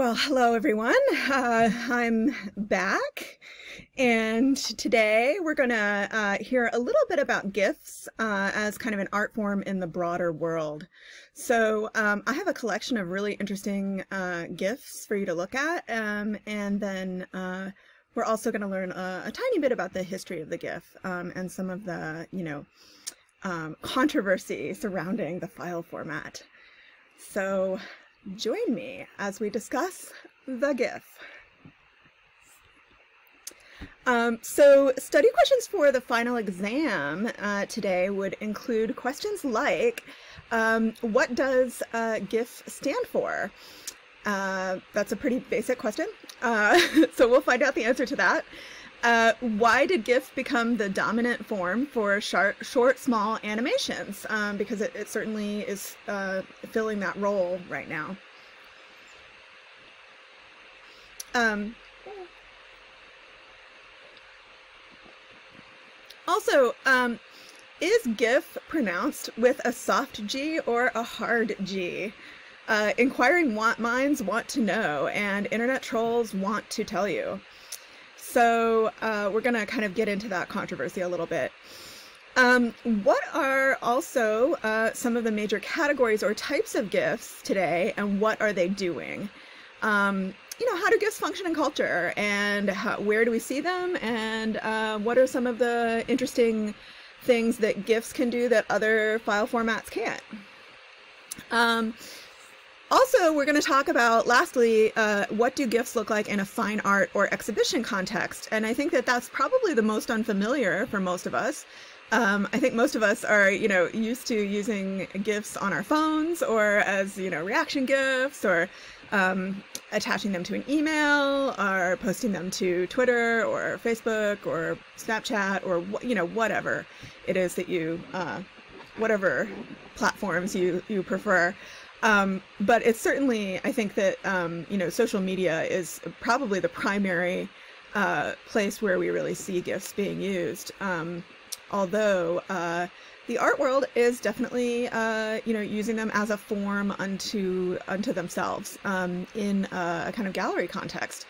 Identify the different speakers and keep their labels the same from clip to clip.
Speaker 1: Well, hello everyone. I'm back, and today we're gonna hear a little bit about GIFs as kind of an art form in the broader world. So I have a collection of really interesting GIFs for you to look at, and then we're also going to learn a tiny bit about the history of the GIF and some of the, controversy surrounding the file format. So join me as we discuss the GIF. So study questions for the final exam today would include questions like, what does GIF stand for? That's a pretty basic question. So we'll find out the answer to that. Why did GIF become the dominant form for short, small animations? Because it certainly is filling that role right now. Also, is GIF pronounced with a soft G or a hard G? Inquiring minds want to know, and internet trolls want to tell you. So we're going to kind of get into that controversy a little bit. What are also some of the major categories or types of GIFs today, and what are they doing? How do GIFs function in culture, and where do we see them, and what are some of the interesting things that GIFs can do that other file formats can't? Also, we're going to talk about, lastly, what do GIFs look like in a fine art or exhibition context? And I think that that's probably the most unfamiliar for most of us. I think most of us are, used to using GIFs on our phones or as, reaction GIFs, or attaching them to an email, or posting them to Twitter or Facebook or Snapchat, or, whatever it is that you, whatever platforms you prefer. But it's certainly, I think that, social media is probably the primary place where we really see GIFs being used. Although the art world is definitely, using them as a form unto themselves in a kind of gallery context.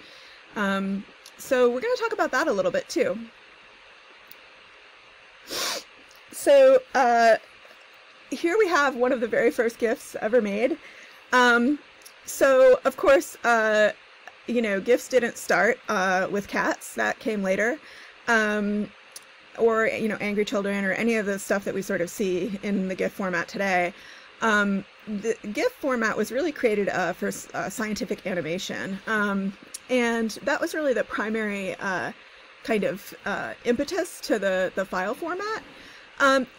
Speaker 1: So we're going to talk about that a little bit too. So here we have one of the very first GIFs ever made. So of course, GIFs didn't start with cats. That came later. Or, angry children, or any of the stuff that we sort of see in the GIF format today. The GIF format was really created for scientific animation. And that was really the primary kind of impetus to the file format.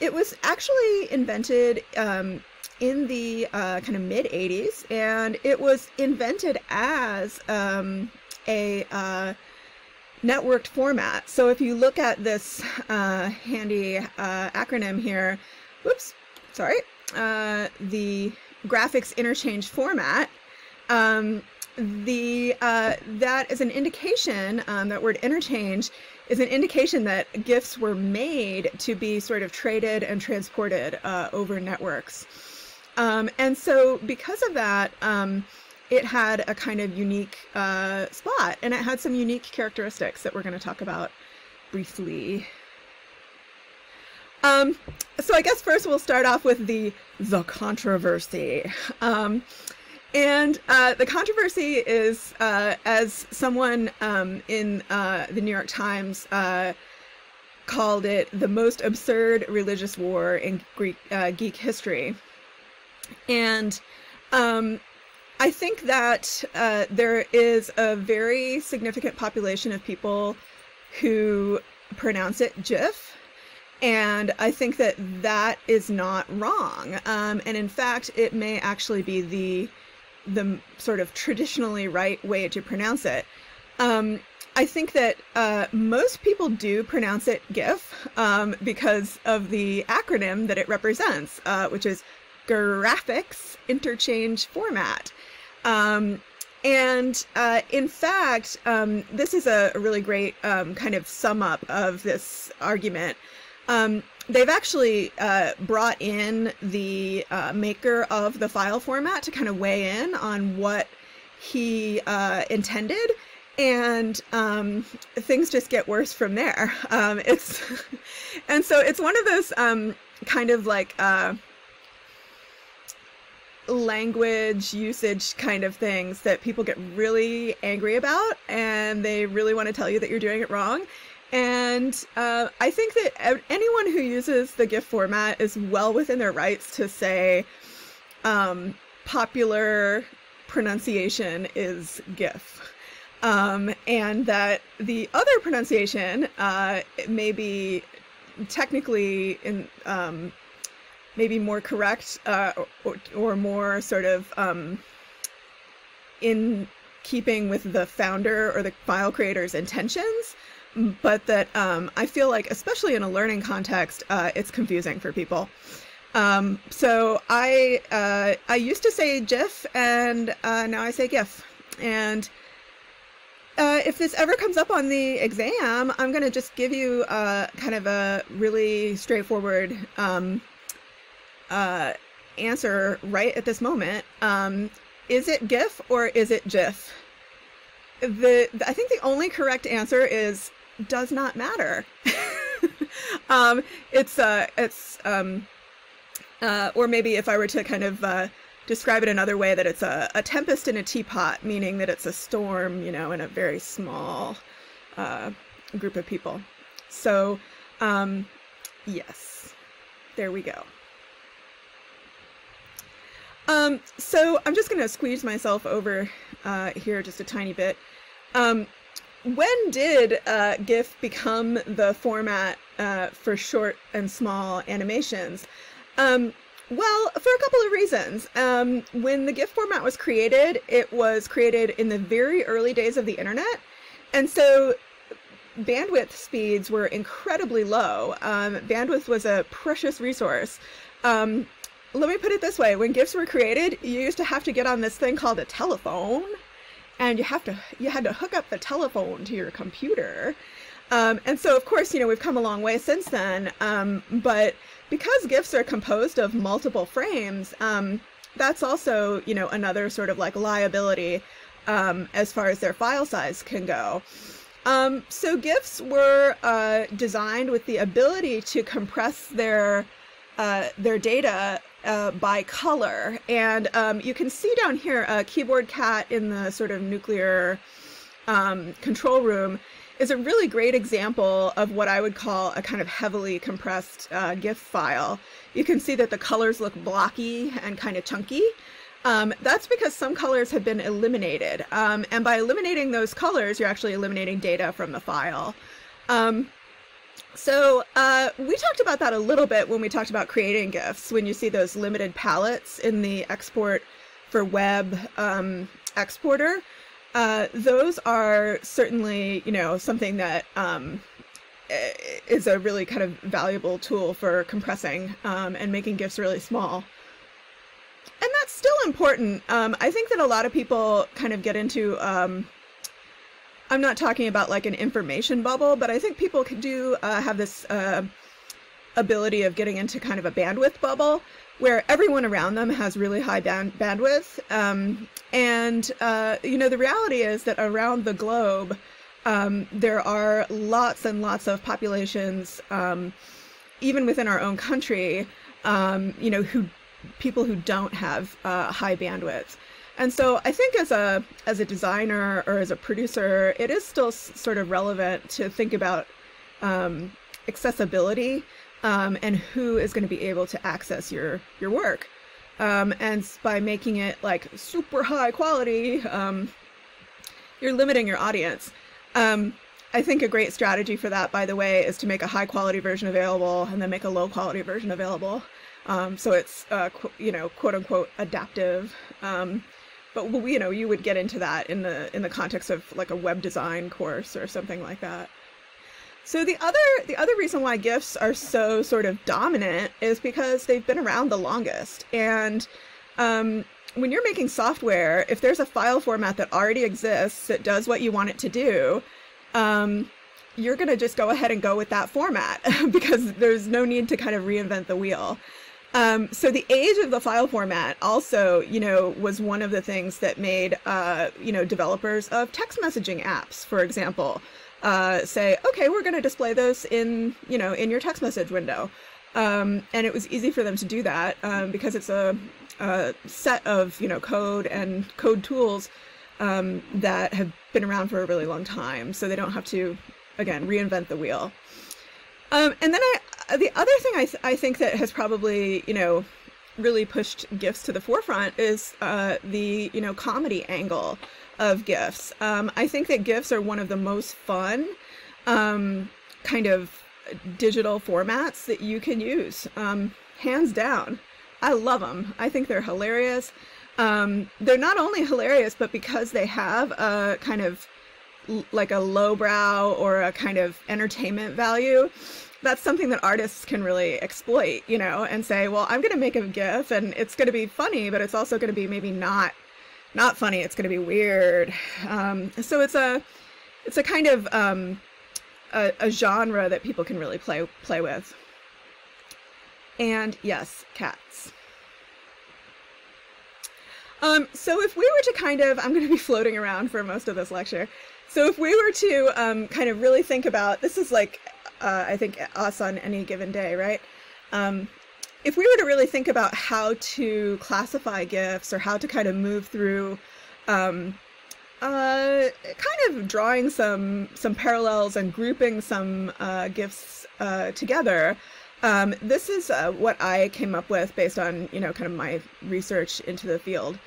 Speaker 1: It was actually invented in the kind of mid-'80s, and it was invented as a networked format. So if you look at this handy acronym here, whoops, sorry, the graphics interchange format, that is an indication, that word interchange is an indication that GIFs were made to be sort of traded and transported over networks. And so because of that, it had a kind of unique spot, and it had some unique characteristics that we're going to talk about briefly. So I guess first we'll start off with the controversy. And the controversy is, as someone in the New York Times called it, the most absurd religious war in geek history. And I think that there is a very significant population of people who pronounce it Jif, and I think that that is not wrong. And in fact, it may actually be the sort of traditionally right way to pronounce it. I think that most people do pronounce it GIF because of the acronym that it represents, which is Graphics Interchange Format. And in fact, this is a really great kind of sum up of this argument. They've actually brought in the maker of the file format to kind of weigh in on what he intended, and things just get worse from there. And so it's one of those kind of like language usage kind of things that people get really angry about, and they really want to tell you that you're doing it wrong. And I think that anyone who uses the GIF format is well within their rights to say popular pronunciation is GIF. And that the other pronunciation may be technically maybe more correct or more sort of in keeping with the founder or the file creator's intentions, but that I feel like, especially in a learning context, it's confusing for people. So I used to say GIF, and now I say GIF. And if this ever comes up on the exam, I'm going to just give you kind of a really straightforward answer right at this moment. Is it GIF or is it JIF? I think the only correct answer is does not matter. Or maybe if I were to kind of describe it another way, that it's a tempest in a teapot, meaning that it's a storm, you know, in a very small group of people. So, yes, there we go. So I'm just going to squeeze myself over here just a tiny bit. When did GIF become the format for short and small animations? Well, for a couple of reasons. When the GIF format was created, it was created in the very early days of the internet. And so bandwidth speeds were incredibly low. Bandwidth was a precious resource. Let me put it this way. When GIFs were created, you used to have to get on this thing called a telephone, and you had to hook up the telephone to your computer. And so, of course, you know, we've come a long way since then. But because GIFs are composed of multiple frames, that's also, you know, another sort of like liability as far as their file size can go. So GIFs were designed with the ability to compress their data by color. And you can see down here a keyboard cat in the sort of nuclear control room is a really great example of what I would call a kind of heavily compressed GIF file. You can see that the colors look blocky and kind of chunky. That's because some colors have been eliminated. And by eliminating those colors, you're actually eliminating data from the file. So we talked about that a little bit when we talked about creating GIFs, when you see those limited palettes in the export for web exporter. Those are certainly, you know, something that is a really kind of valuable tool for compressing and making GIFs really small. And that's still important. I think that a lot of people kind of get into, I'm not talking about like an information bubble, but I think people do have this ability of getting into kind of a bandwidth bubble where everyone around them has really high bandwidth. You know, the reality is that around the globe, there are lots and lots of populations, even within our own country, you know, people who don't have high bandwidth. And so I think as a designer or as a producer, it is still sort of relevant to think about accessibility and who is going to be able to access your work. And by making it like super high quality, you're limiting your audience. I think a great strategy for that, by the way, is to make a high quality version available and then make a low quality version available. So it's, you know, quote unquote adaptive. But you know, you would get into that in the context of like a web design course or something like that. So the other reason why GIFs are so sort of dominant is because they've been around the longest. And when you're making software, if there's a file format that already exists that does what you want it to do, you're going to just go ahead and go with that format because there's no need to kind of reinvent the wheel. So the age of the file format also, you know, was one of the things that made, you know, developers of text messaging apps, for example, say, okay, we're going to display those in, you know, in your text message window. And it was easy for them to do that because it's a set of, you know, code and code tools that have been around for a really long time. So they don't have to, again, reinvent the wheel. And then the other thing I think that has probably, you know, really pushed GIFs to the forefront is the, you know, comedy angle of GIFs. I think that GIFs are one of the most fun kind of digital formats that you can use, hands down. I love them. I think they're hilarious. They're not only hilarious, but because they have a kind of like a lowbrow or a kind of entertainment value, that's something that artists can really exploit, you know, and say, well, I'm going to make a GIF and it's going to be funny, but it's also going to be maybe not funny. It's going to be weird. So it's a kind of a genre that people can really play with. And yes, cats. So if we were to kind of, I'm going to be floating around for most of this lecture. So if we were to kind of really think about, this is like, I think us on any given day, right? If we were to really think about how to classify GIFs or how to kind of move through kind of drawing some parallels and grouping some GIFs together, this is what I came up with based on, you know, kind of my research into the field.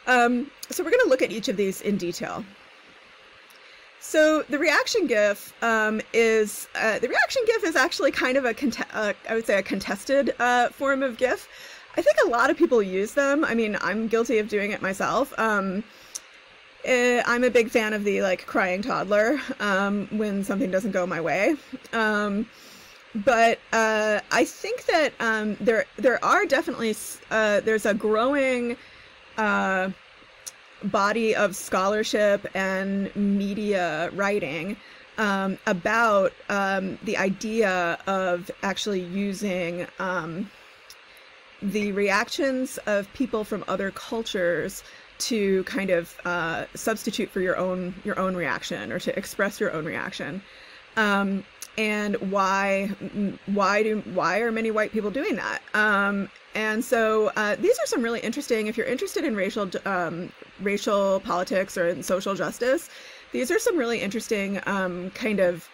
Speaker 1: So we're going to look at each of these in detail. So the reaction GIF is actually kind of I would say a contested form of GIF. I think a lot of people use them. I mean, I'm guilty of doing it myself. I'm a big fan of the like crying toddler when something doesn't go my way. But I think that there are definitely there's a growing body of scholarship and media writing about the idea of actually using the reactions of people from other cultures to kind of substitute for your own reaction or to express your own reaction. And why are many white people doing that? And so these are some really interesting, if you're interested in racial politics or in social justice, these are some really interesting kind of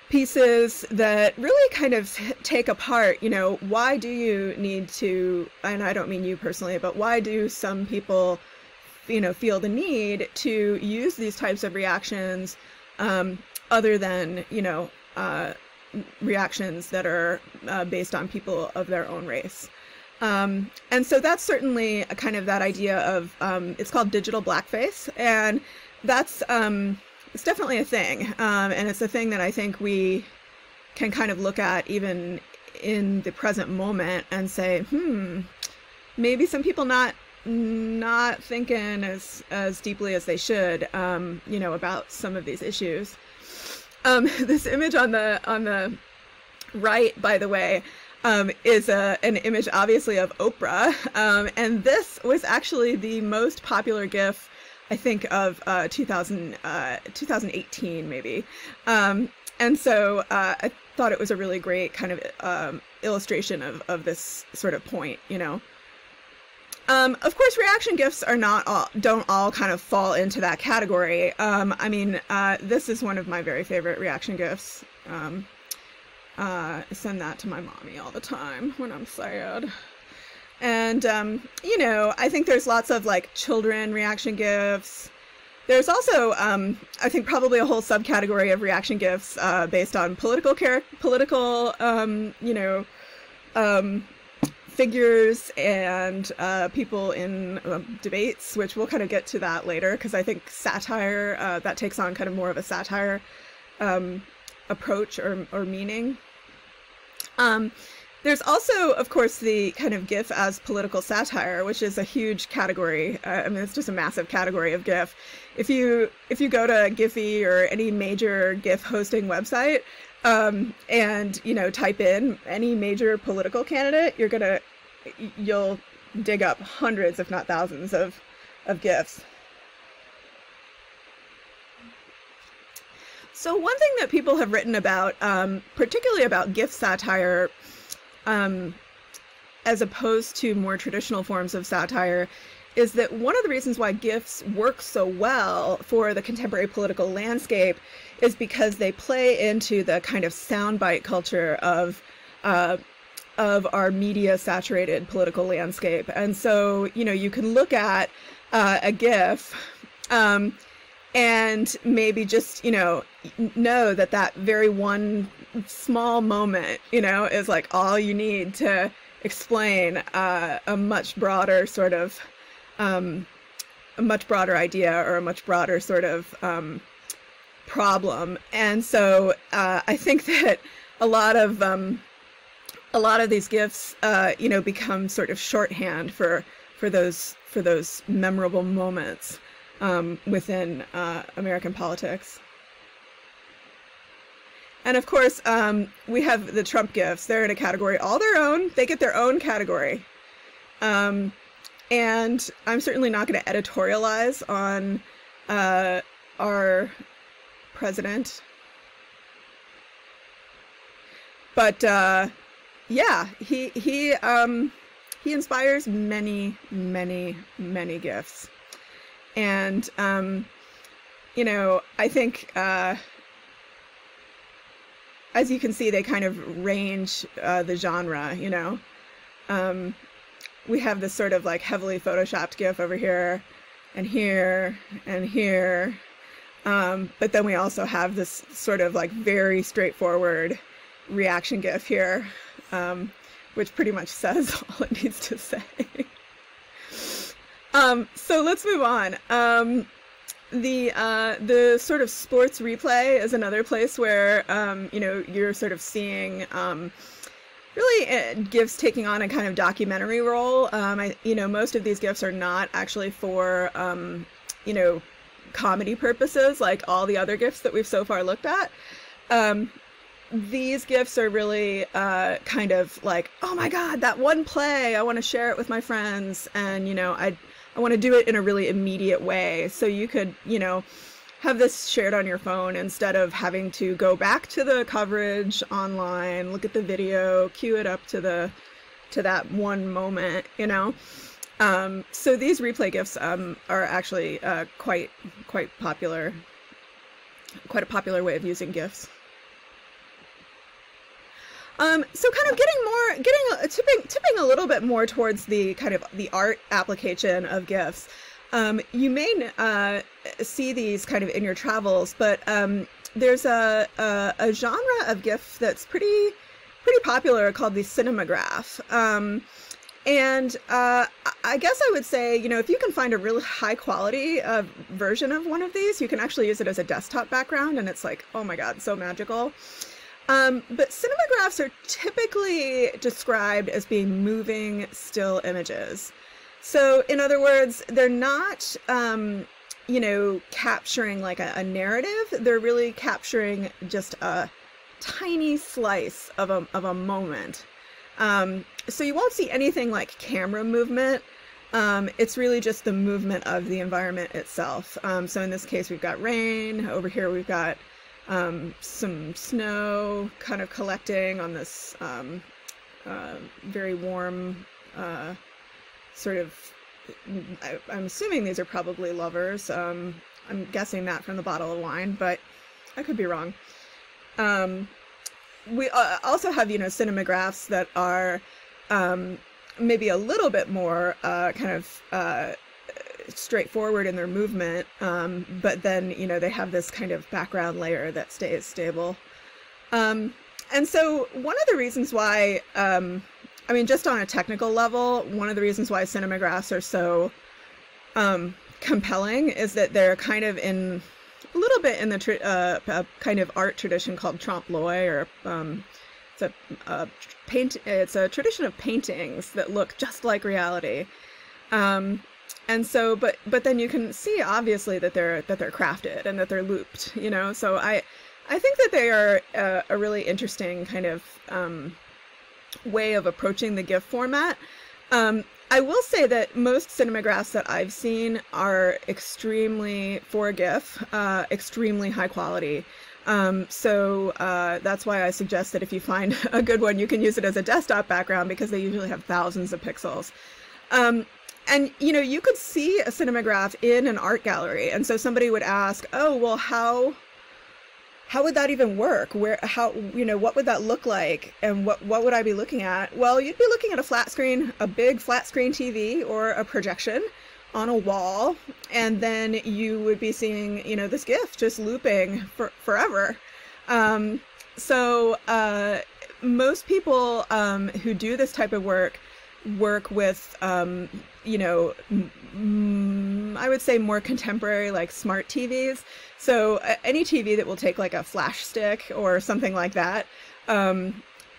Speaker 1: pieces that really kind of take apart, you know, why do you need to, and I don't mean you personally, but why do some people, you know, feel the need to use these types of reactions other than, you know, reactions that are based on people of their own race. And so that's certainly a kind of that idea of, it's called digital blackface, and that's, it's definitely a thing. And it's a thing that I think we can kind of look at even in the present moment and say, maybe some people not thinking as deeply as they should, you know, about some of these issues. This image on the right, by the way, is an image obviously of Oprah, and this was actually the most popular GIF, I think, of 2018 maybe. And so I thought it was a really great kind of illustration of this sort of point, you know. Of course, reaction GIFs are don't all kind of fall into that category. I mean, this is one of my very favorite reaction GIFs. I send that to my mommy all the time when I'm sad. And, you know, I think there's lots of like children reaction GIFs. There's also, I think, probably a whole subcategory of reaction GIFs based on political, you know, figures and people in debates, which we'll kind of get to that later, because I think satire, that takes on kind of more of a satire approach or meaning. There's also, of course, the kind of GIF as political satire, which is a huge category. I mean, it's just a massive category of GIF. If you go to Giphy or any major GIF hosting website, and type in any major political candidate, you'll dig up hundreds, if not thousands, of GIFs. So one thing that people have written about, particularly about GIF satire, as opposed to more traditional forms of satire, is that one of the reasons why GIFs work so well for the contemporary political landscape is because they play into the kind of soundbite culture of our media-saturated political landscape. And so, you can look at a GIF and maybe just, know that very one small moment, is like all you need to explain a much broader sort of, a much broader idea or a much broader sort of problem. And so I think that a lot of these GIFs, become sort of shorthand for those memorable moments within American politics. And of course, we have the Trump GIFs. They're in a category all their own. They get their own category. And I'm certainly not going to editorialize on our president. But yeah, he inspires many, many, many GIFs. And, I think, as you can see, they kind of range the genre, we have this sort of like heavily photoshopped GIF over here and here and here. But then we also have this sort of like very straightforward reaction GIF here, which pretty much says all it needs to say. So let's move on. The sort of sports replay is another place where, you're sort of seeing, really GIFs taking on a kind of documentary role. Most of these GIFs are not actually for, comedy purposes, like all the other GIFs that we've so far looked at. These GIFs are really kind of like, oh my God, that one play, I want to share it with my friends. And, I want to do it in a really immediate way. So you could, have this shared on your phone instead of having to go back to the coverage online, look at the video, cue it up to that one moment, So these replay GIFs are actually quite popular, quite a popular way of using GIFs. So kind of tipping a little bit more towards the kind of the art application of GIFs. You may see these kind of in your travels, but there's a genre of GIF that's pretty popular called the Cinemagraph. And I guess I would say, if you can find a really high quality version of one of these, you can actually use it as a desktop background, and it's like, oh my God, so magical. But cinemagraphs are typically described as being moving still images. So in other words, they're not, capturing like a narrative. They're really capturing just a tiny slice of a moment. So you won't see anything like camera movement. It's really just the movement of the environment itself. So in this case, we've got rain. Over here, we've got some snow kind of collecting on this very warm sort of, I'm assuming these are probably lovers. I'm guessing that from the bottle of wine, but I could be wrong. We also have, cinemagraphs that are maybe a little bit more kind of straightforward in their movement, but then, they have this kind of background layer that stays stable. And so one of the reasons why, just on a technical level, one of the reasons why cinemagraphs are so compelling is that they're kind of in a little bit in the kind of art tradition called trompe l'oeil, or it's a tradition of paintings that look just like reality. And so, but then you can see obviously that they're crafted and that they're looped, you know. So I think that they are a really interesting kind of way of approaching the GIF format. I will say that most cinemagraphs that I've seen are extremely, for GIF, extremely high quality. So that's why I suggest that if you find a good one, you can use it as a desktop background, because they usually have thousands of pixels. And, you know, you could see a cinemagraph in an art gallery. And so somebody would ask, oh, well, how would that even work? You know, what would that look like? And what would I be looking at? Well, you'd be looking at a flat screen, a big flat screen TV or a projection on a wall. And then you would be seeing, you know, this GIF just looping forever. So most people who do this type of work with, you know, I would say more contemporary, like smart TVs. So any TV that will take like a flash stick or something like that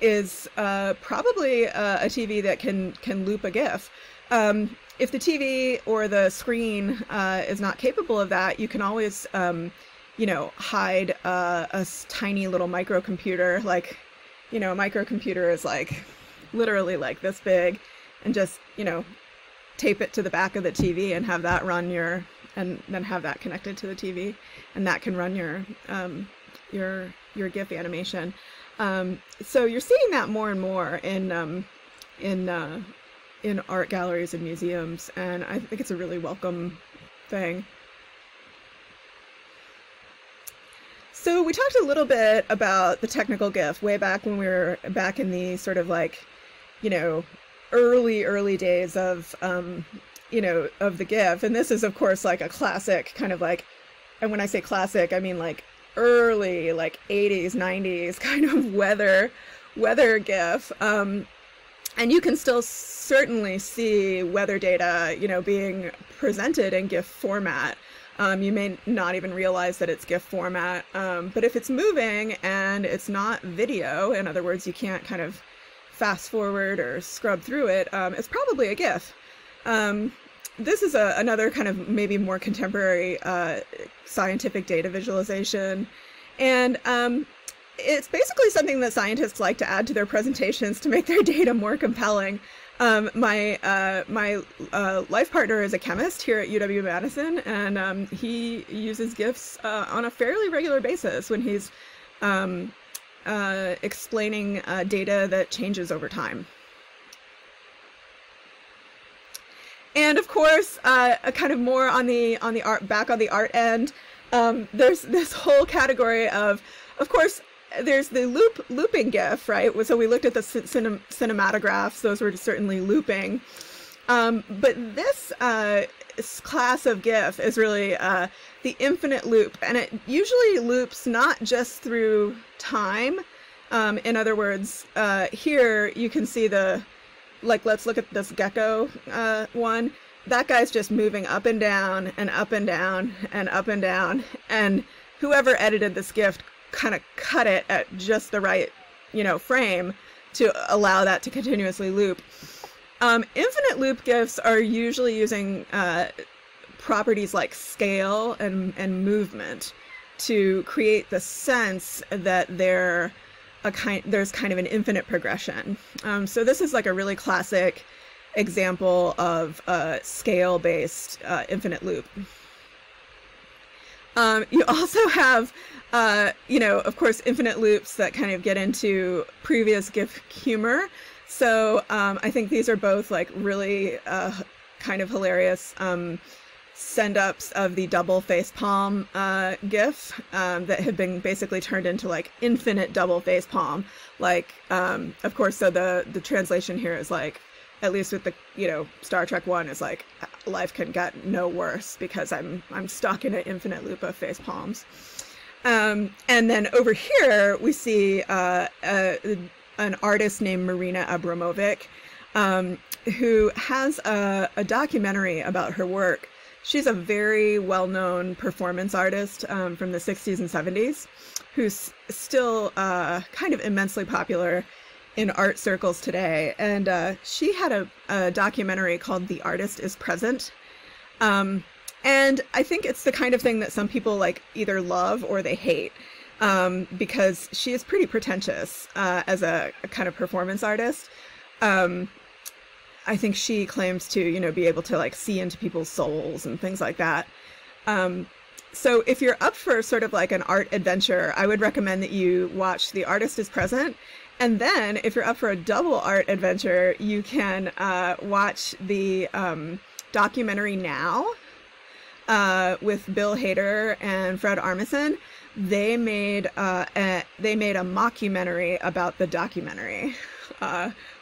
Speaker 1: is probably a TV that can loop a GIF. If the TV or the screen is not capable of that, you can always, you know, hide a tiny little microcomputer. Like, you know, a microcomputer is like literally like this big, and just, you know, tape it to the back of the TV and have that run and then have that connected to the TV, and that can run your GIF animation. So you're seeing that more and more in art galleries and museums, and I think it's a really welcome thing. So we talked a little bit about the technical GIF way back when we were back in the sort of like, you know, early days of, you know, of the GIF. And this is, of course, like a classic kind of like, and when I say classic, I mean like early, like 80s, 90s kind of weather GIF. And you can still certainly see weather data, you know, being presented in GIF format. You may not even realize that it's GIF format, but if it's moving and it's not video, in other words, you can't kind of fast forward or scrub through it, it's probably a GIF. This is another kind of maybe more contemporary scientific data visualization. And it's basically something that scientists like to add to their presentations to make their data more compelling. My life partner is a chemist here at UW-Madison, and he uses GIFs on a fairly regular basis when he's explaining data that changes over time. And of course, kind of more on the art end, there's this whole category of course, there's the looping GIF, right? So we looked at the cinematographs; those were certainly looping. But this class of GIF is really the infinite loop, and it usually loops not just through time. In other words, here you can see let's look at this gecko one. That guy's just moving up and down and up and down and up and down, and whoever edited this GIF kind of cut it at just the right, you know, frame to allow that to continuously loop. Infinite loop GIFs are usually using properties like scale and movement to create the sense that there's kind of an infinite progression. So this is like a really classic example of scale-based infinite loop. You also have, you know, of course, infinite loops that kind of get into previous GIF humor. So I think these are both like really kind of hilarious send-ups of the double facepalm GIF that have been basically turned into like infinite double facepalm. Like, of course, so the translation here is like, at least with the, you know, Star Trek 1 is like, life can get no worse because I'm stuck in an infinite loop of face palms. And then over here we see an artist named Marina Abramovic, who has a documentary about her work. She's a very well-known performance artist from the 60s and 70s who's still kind of immensely popular in art circles today. And she had a documentary called The Artist is Present. And I think it's the kind of thing that some people like either love or they hate, because she is pretty pretentious as a kind of performance artist. I think she claims to, you know, be able to like see into people's souls and things like that. So if you're up for sort of like an art adventure, I would recommend that you watch The Artist is Present. And then if you're up for a double art adventure, you can watch the documentary Now with Bill Hader and Fred Armisen. They made a mockumentary about the documentary,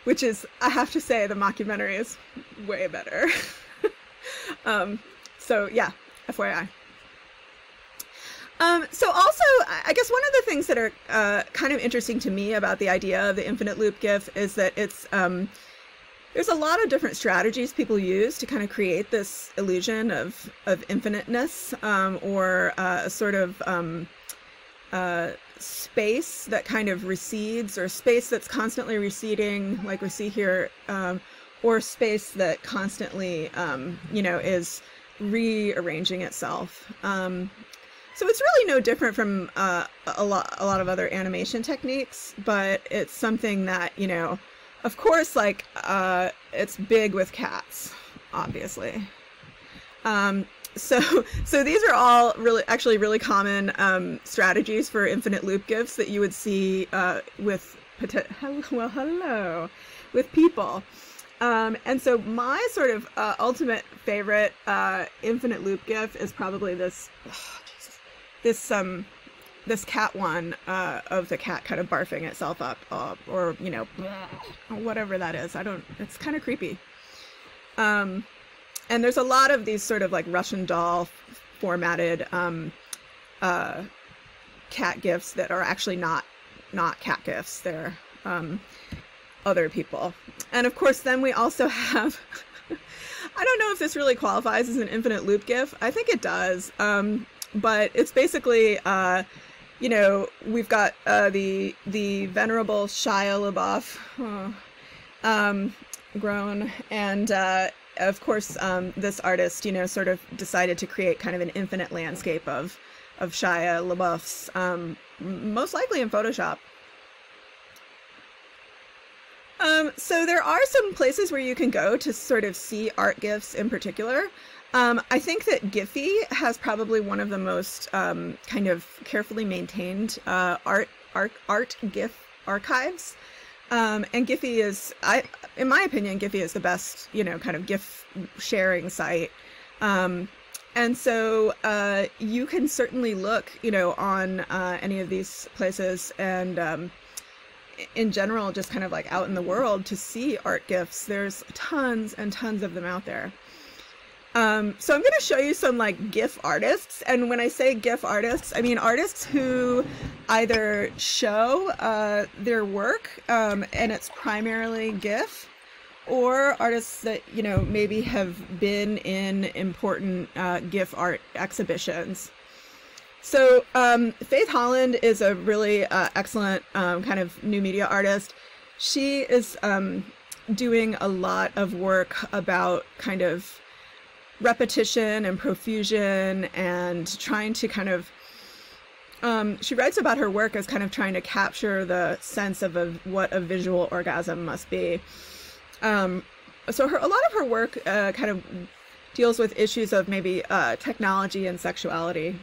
Speaker 1: which is, I have to say, the mockumentary is way better. So yeah, FYI. So also, I guess one of the things that are kind of interesting to me about the idea of the infinite loop GIF is that it's there's a lot of different strategies people use to kind of create this illusion of infiniteness, or a sort of space that kind of recedes, or space that's constantly receding, like we see here, or space that constantly, you know, is rearranging itself. So it's really no different from a lot of other animation techniques, but it's something that, you know, of course, like it's big with cats, obviously. So these are all really common strategies for infinite loop GIFs that you would see with people. And so my sort of ultimate favorite infinite loop GIF is probably this. This cat one of the cat kind of barfing itself up, or, you know, whatever that is. It's kind of creepy. And there's a lot of these sort of like Russian doll formatted cat GIFs that are actually not cat GIFs. They're other people. And of course, then we also have, I don't know if this really qualifies as an infinite loop GIF. I think it does. But it's basically, you know, we've got the venerable Shia LaBeouf grown, and of course this artist, you know, sort of decided to create kind of an infinite landscape of Shia LaBeouf's, most likely in Photoshop. So there are some places where you can go to sort of see art GIFs in particular. I think that Giphy has probably one of the most kind of carefully maintained art GIF archives. And Giphy is, in my opinion, Giphy is the best, you know, kind of GIF sharing site. And so you can certainly look, you know, on any of these places, and in general, just kind of like out in the world to see art GIFs. There's tons and tons of them out there. So I'm going to show you some like GIF artists. And when I say GIF artists, I mean artists who either show their work and it's primarily GIF, or artists that, you know, maybe have been in important GIF art exhibitions. So Faith Holland is a really excellent kind of new media artist. She is doing a lot of work about kind of repetition and profusion, and trying to kind of, she writes about her work as kind of trying to capture the sense of what a visual orgasm must be. So a lot of her work kind of deals with issues of maybe technology and sexuality.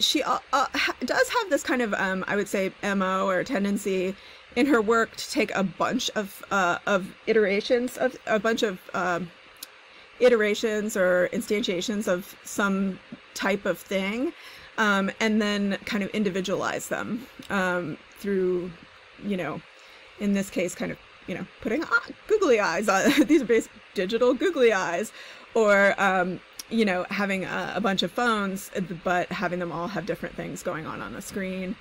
Speaker 1: She does have this kind of, I would say, MO or tendency in her work to take a bunch of iterations or instantiations of some type of thing, and then kind of individualize them through, you know, in this case, kind of, you know, putting googly eyes on, these are based digital googly eyes, or, you know, having a bunch of phones, but having them all have different things going on the screen.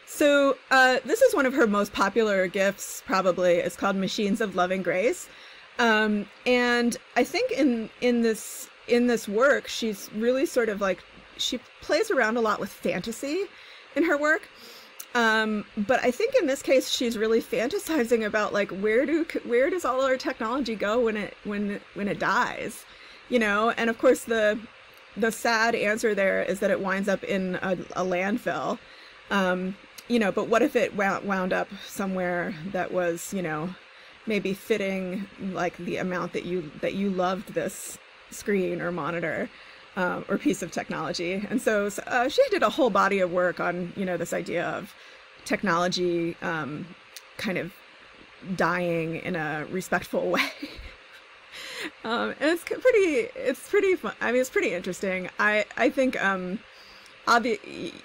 Speaker 1: So this is one of her most popular GIFs, probably. It's called Machines of Loving Grace. And I think in this in this work, she's really sort of like, she plays around a lot with fantasy in her work. But I think in this case, she's really fantasizing about like, where does all our technology go when it dies, you know? And of course, the sad answer there is that it winds up in a landfill. You know, but what if it wound up somewhere that was, you know, maybe fitting like the amount that you loved this screen or monitor or piece of technology. And so she did a whole body of work on, you know, this idea of technology kind of dying in a respectful way. And it's pretty fun. I mean, it's pretty interesting. I think,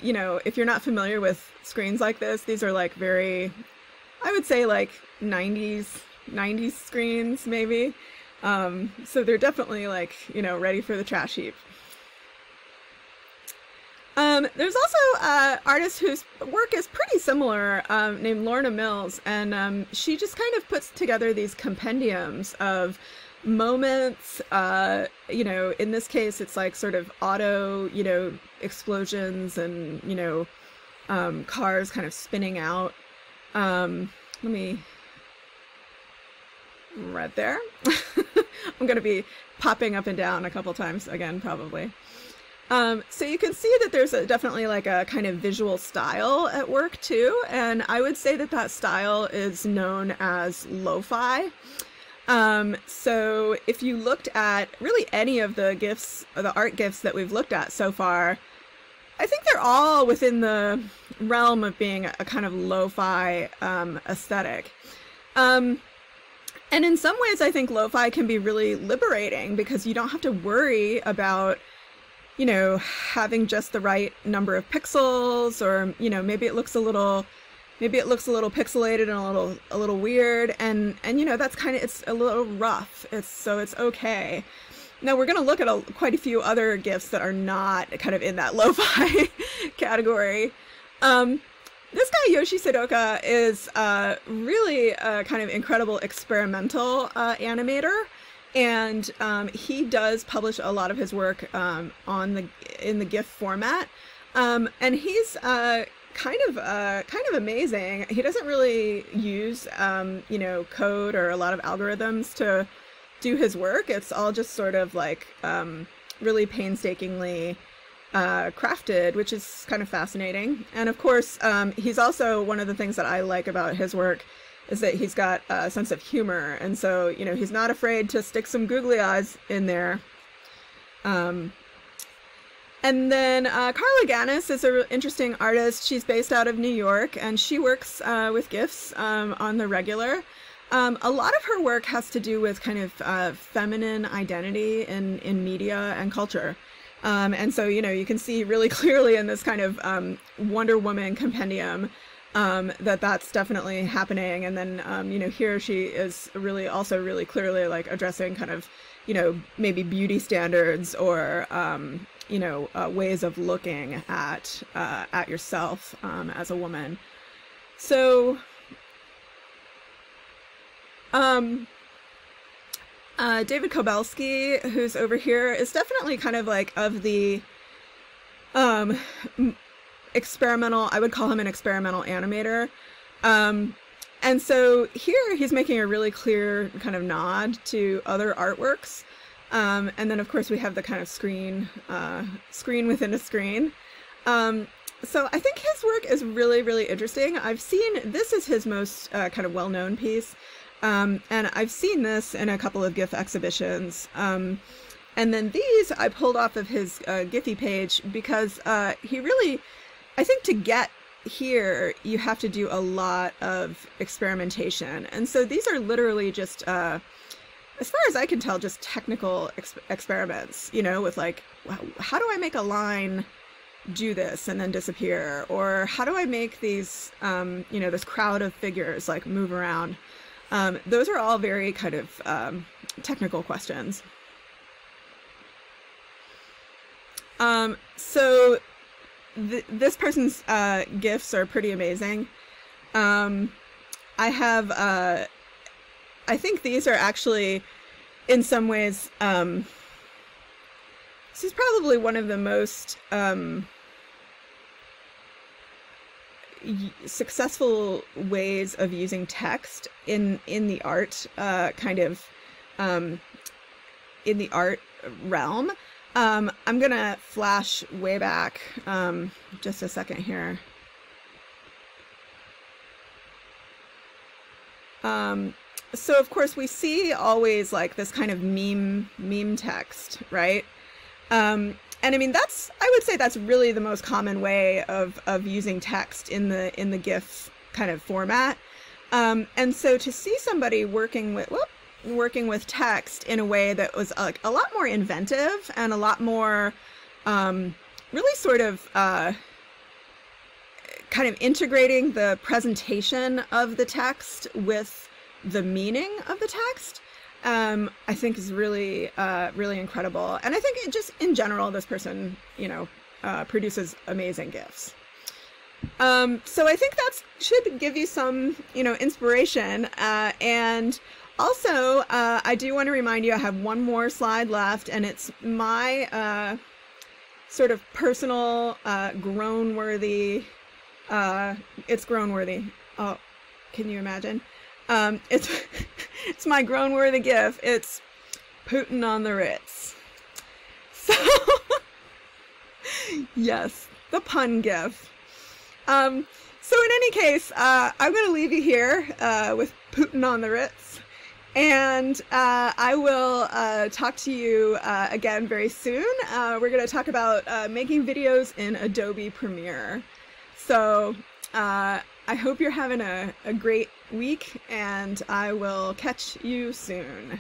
Speaker 1: you know, if you're not familiar with screens like this, these are like very, I would say like 90s screens maybe. So they're definitely like, you know, ready for the trash heap. There's also artist whose work is pretty similar, named Lorna Mills, and she just kind of puts together these compendiums of moments. You know, in this case, it's like sort of auto, you know, explosions and, you know, cars kind of spinning out. Let me, right there. I'm going to be popping up and down a couple times again, probably. So you can see that there's definitely like a kind of visual style at work too. And I would say that that style is known as lo-fi. So if you looked at really any of the GIFs, or the art GIFs that we've looked at so far, I think they're all within the realm of being a kind of lo-fi aesthetic. And in some ways, I think lo-fi can be really liberating because you don't have to worry about, you know, having just the right number of pixels, or, you know, maybe it looks a little pixelated and a little weird, and you know, that's kind of, it's a little rough. So it's okay. Now we're going to look at quite a few other GIFs that are not kind of in that lo-fi category. This guy, Yoshi Sudoku, is really a kind of incredible experimental animator, and he does publish a lot of his work in the GIF format, and he's kind of amazing. He doesn't really use you know, code or a lot of algorithms to do his work. It's all just sort of like really painstakingly crafted, which is kind of fascinating. And of course, he's also, one of the things that I like about his work is that he's got a sense of humor, and so, you know, he's not afraid to stick some googly eyes in there. And then Carla Gannis is an interesting artist. She's based out of New York, and she works with GIFs on the regular. A lot of her work has to do with kind of feminine identity in media and culture. And so, you know, you can see really clearly in this kind of Wonder Woman compendium that that's definitely happening. And then, you know, here she is also really clearly like addressing kind of, you know, maybe beauty standards or, you know, ways of looking at yourself as a woman. So, David Kobelski, who's over here, is definitely kind of like of the experimental, I would call him an experimental animator. And so here he's making a really clear kind of nod to other artworks. And then of course we have the kind of screen within a screen. So I think his work is really, really interesting. I've seen, this is his most kind of well-known piece. And I've seen this in a couple of GIF exhibitions. And then these I pulled off of his Giphy page because he really, I think to get here, you have to do a lot of experimentation. And so these are literally just, as far as I can tell, just technical experiments, you know, with like, how do I make a line do this and then disappear? Or how do I make these, you know, this crowd of figures like move around? Those are all very kind of technical questions. So this person's GIFs are pretty amazing. I have, I think these are actually in some ways this is probably one of the most successful ways of using text in the art in the art realm. I'm gonna flash way back just a second here. So of course we see always like this kind of meme text, right? And I mean, I would say that's really the most common way of using text in the GIF kind of format. And so to see somebody working with text in a way that was a lot more inventive and a lot more really sort of kind of integrating the presentation of the text with the meaning of the text, I think is really, really incredible. And I think it just, in general, this person, produces amazing GIFs. So I think that should give you some, inspiration. And also, I do want to remind you, I have one more slide left, and it's my sort of personal groan-worthy. It's groan-worthy. Oh, can you imagine? It's my groan-worthy GIF. It's Putin on the Ritz. So, yes, the pun GIF. So in any case, I'm going to leave you here with Putin on the Ritz. And I will talk to you again very soon. We're going to talk about making videos in Adobe Premiere. So I hope you're having a great week, and I will catch you soon.